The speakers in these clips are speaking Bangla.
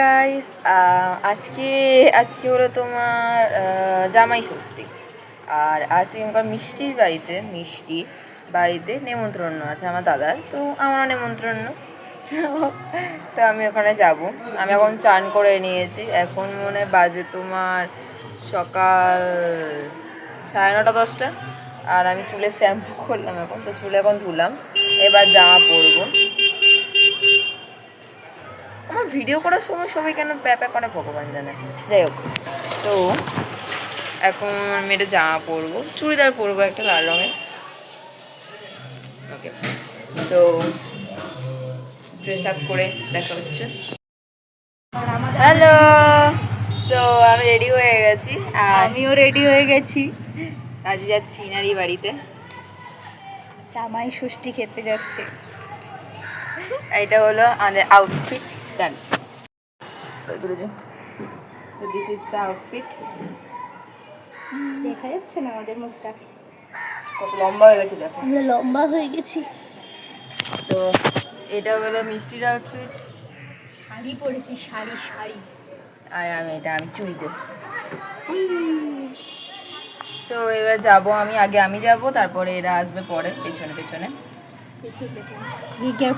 গাইস, আজকে আজকে হলো তোমার জামাই ষষ্ঠী। আর আজকে মিষ্টির বাড়িতে নেমন্ত্রণ আছে আমার দাদার, তো আমারও নেমন্ত্রণ। তো আমি ওখানে যাব। আমি এখন চান করে নিয়েছি, এখন মনে বাজে তোমার সকাল 9:30-10টা। আর আমি চুলে শ্যাম্পু করলাম, এখন তো চুলে এখন ধুলাম, এবার জামা পরবো। আমার ভিডিও করার সময় সবাই কেন প্যাপা করে ভগবান জানে। যাই হোক, তো এখন আমি একটা জামা পরবো, চুড়িদার পরবো একটা লাল রঙের। ওকে, তো ড্রেস আপ করে দেখা হচ্ছে। হ্যালো, তো আমি রেডি হয়ে গেছি, আর আমিও রেডি হয়ে গেছি। আজ যাচ্ছি ইনারি বাড়িতে, জামাই ষষ্ঠী খেতে যাচ্ছে। এটা হলো আমাদের outfit. Done, this is the outfit. দেখা যাচ্ছে না আমাদের মুখটা, কত লম্বা হয়ে গেছে দেখো। আমরা লম্বা হয়ে গেছি। তো এটা হলো মিষ্টির আউটফিট। শাড়ি পরেছি, শাড়ি। আর আমি চুড়িতে। তো এবার যাবো আমি যাব, তারপরে এরা আসবে পরে পেছনে পেছনে।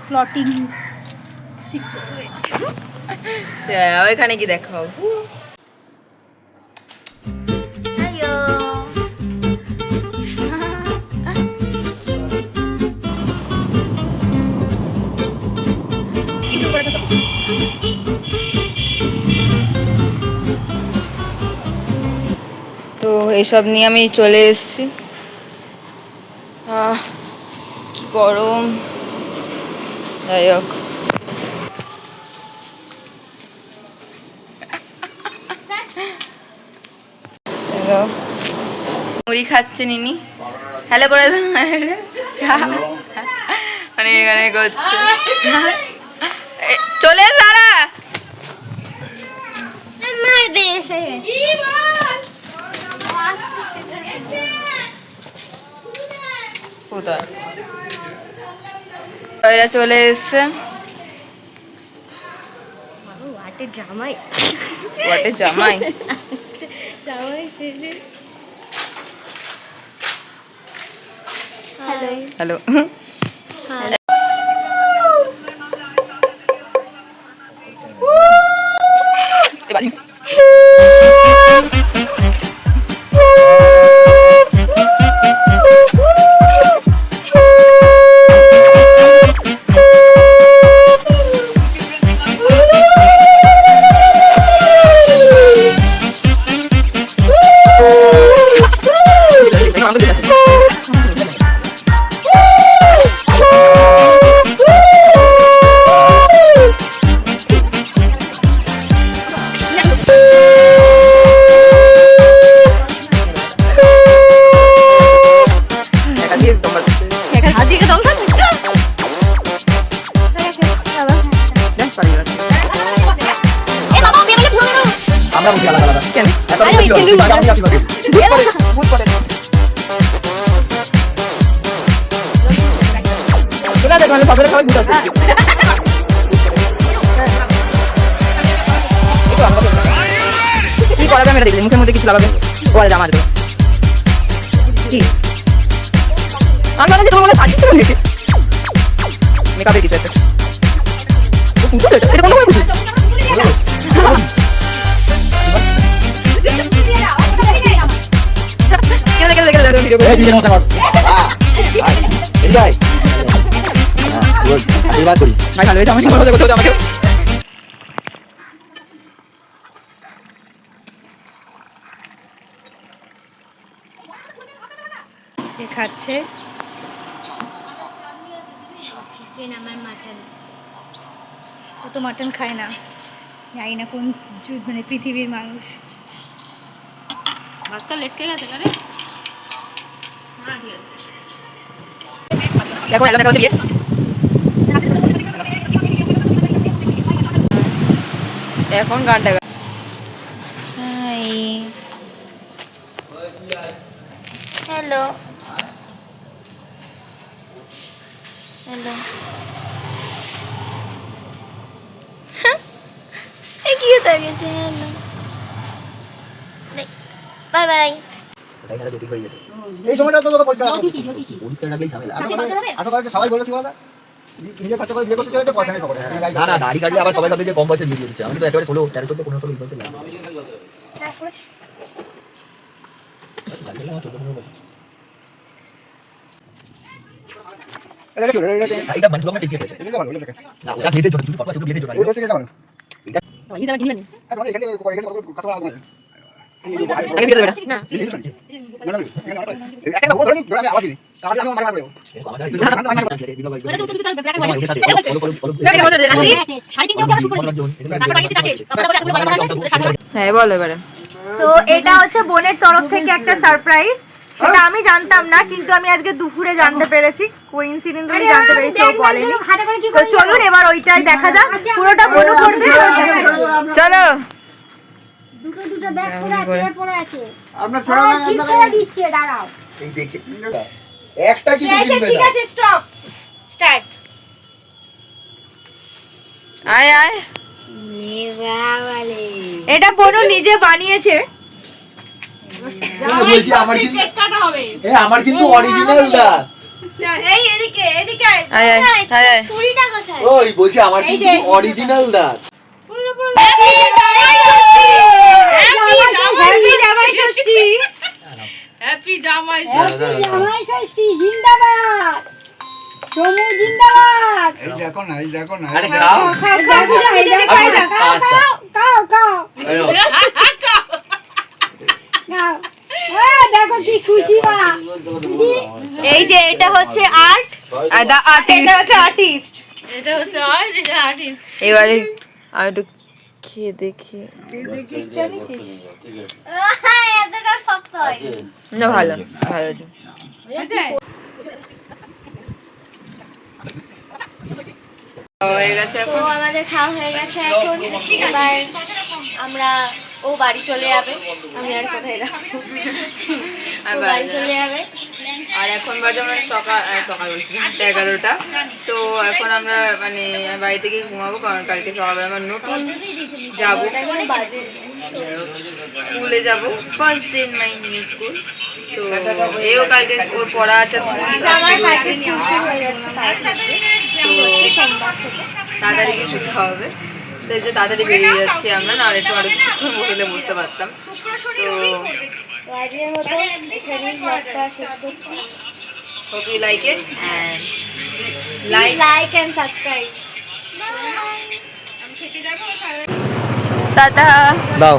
প্লটিং ওইখানে কি দেখাও। তো এসব নিয়ে আমি চলে এসেছি। কি গরম, যাই হোক। মুড়ি খাচ্ছে নিনি, হ্যালো করে মানে এখানে করছে। চলে সারা মারবে এসে। কোথায় এরা চলে এসছে। ওয়াটে জামাই জামাই শেষে। হ্যালো। আমরা বুঝি আলাদা আলাদা কেন কি করাবে আমি দেখি, মুখের মধ্যে কিছু লাগাবে। ও জামা দেবো কি আমি বলছি, তোমার মনে পাচ্ছি না নাকি মেকআপের কিছু একটা। এটা কোন খাচ্ছে ও তো মাটন খায় না, জানি না কোন মানে পৃথিবীর মানুষ। ভাতটা লেটকে গেছে না রে। দেখো এলো দেখা হচ্ছে বিয়ে। এখন গানটা হ্যালো হ্যালো বাই বাই। ওটাই খেলা যেতেই হয়ে যেত। এই সময়টা তো তোকে পরিষ্কার রাখতে হবে। পরিষ্কার রাখলেই ঝামেলা। আশা করি সবাই বলে কি বলতো? নিজে খরচা করে বিয়ে করতে চলেছে পয়সা নেই পকেটে। না না দাড়ি কাটলে আবার সবাই ভাবে যে কম বয়সে বিয়ে দিচ্ছে। আমি তো একেবারে 16, 13, 14, 15, 16 বছর লাগে। এটা মানে তোমাকে টিকে আছে। এটা ভালো এটা। না ওটা ভেজে ছোট ছোট পাপা ছোট ভেজে ছোট। এটা থেকে যাবেন। এটা এটা কিনবেন এখানে এখানে কথা বলা আছে। আগে ভিডিও দেবেন না একটা লোক ধরে ধরে আমি আবার দিই তাহলে আমি মারা মারবো হ্যাঁ বলো এবারে। তো এটা হচ্ছে বোনের তরফ থেকে একটা সারপ্রাইজ, সেটা আমি জানতাম না, কিন্তু আমি আজকে দুপুরে জানতে পেরেছি, কোইন্সিডেন্টালি জানতে পেরেছি, ও বলেনি। তো চলুন এবার ওইটাই দেখা যাক, পুরোটা বনু করবে। চলো দুটো দুটো ব্যাগ পড়ে আছে, এর পড়ে আছে। আপনার ছোড়া না ঠিক করে দিচ্ছে, দাঁড়াও। এই দেখে একটা কি ঠিক আছে, স্টপ, স্টার্ট। আয় আয়। নেবালে এটা বনু নিজে বানিয়েছে। বলছি আমার কিন্তু আমার কিন্তু অরিজিনাল দা এই এদিকে এদিকে আয়। আয় আয় আয় আয়। কুড়িটা কোথায়? ওই বলছি আমার কিন্তু অরিজিনাল দা হ্যাপি জামাই জামাই ষষ্ঠী জিন্দাবাদ, সমু জিন্দাবাদ। এই দেখো না আরে খাও খাও খাও, কাও কাও দেখো কি খুশি মা, খুশি। এই যে এটা হচ্ছে আর্ট, দা এটা হচ্ছে আর্টিস্ট। এবারে আর একটু খেয়ে দেখি। এতটা শক্ত হয় না ভালো ভালো আছে। হয়ে গেছে তো এখন। আমাদের খাওয়া হয়ে গেছে এখন। এবার আমরা ও বাড়ি চলে যাবে, আমি আর কোথায় রাখবো, ও বাড়ি চলে যাবে। আর এখন বাজে মানে সকাল সকাল বলছি 11টা। তো এখন আমরা মানে বাড়ি থেকে ঘুমাবো, কারণ কালকে সকালবেলা আমরা নতুন যাবো বাজে স্কুলে যাব, first day in my new school. তো এও কালকে ওর পড়া আছে, স্কুল আমার কালকে স্কুল শুরু হয়ে যাচ্ছে, কাল থেকে সোমবার থেকে। তাড়াতাড়ি ছুটি হবে। তো এই যে তাড়াতাড়ি বেরিয়ে যাচ্ছি আমরা, না আর একটু আরো কিছুক্ষণ বসলে বলতে পারতাম। তো তো আজকের মতো এখানেই ব্লগটা শেষ করছি। hope you like it and like and subscribe. Tata. দাও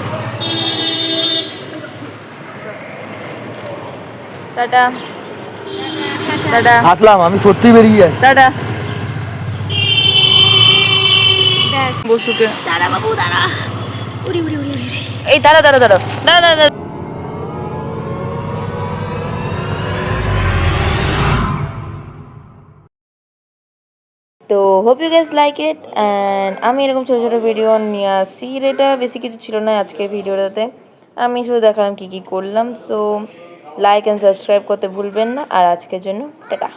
টাটা টাটা আসলাম আমি সত্যি বেরিয়ে যাই টাটা। বসুকে দাঁড়া বাবু দাঁড়া, উড়ি উড়ি উড়ি উড়ি। এই দাঁড়া দাঁড়া দাঁড়া দাঁড়া দাঁড়া। তো hope you guys like it and আমি এরকম ছোটো ছোটো ভিডিও নিয়ে আসি। এটা বেশি কিছু ছিল না আজকের ভিডিওটাতে, আমি শুধু দেখালাম কী কী করলাম। সো লাইক অ্যান্ড সাবস্ক্রাইব করতে ভুলবেন না। আর আজকের জন্য টাটা।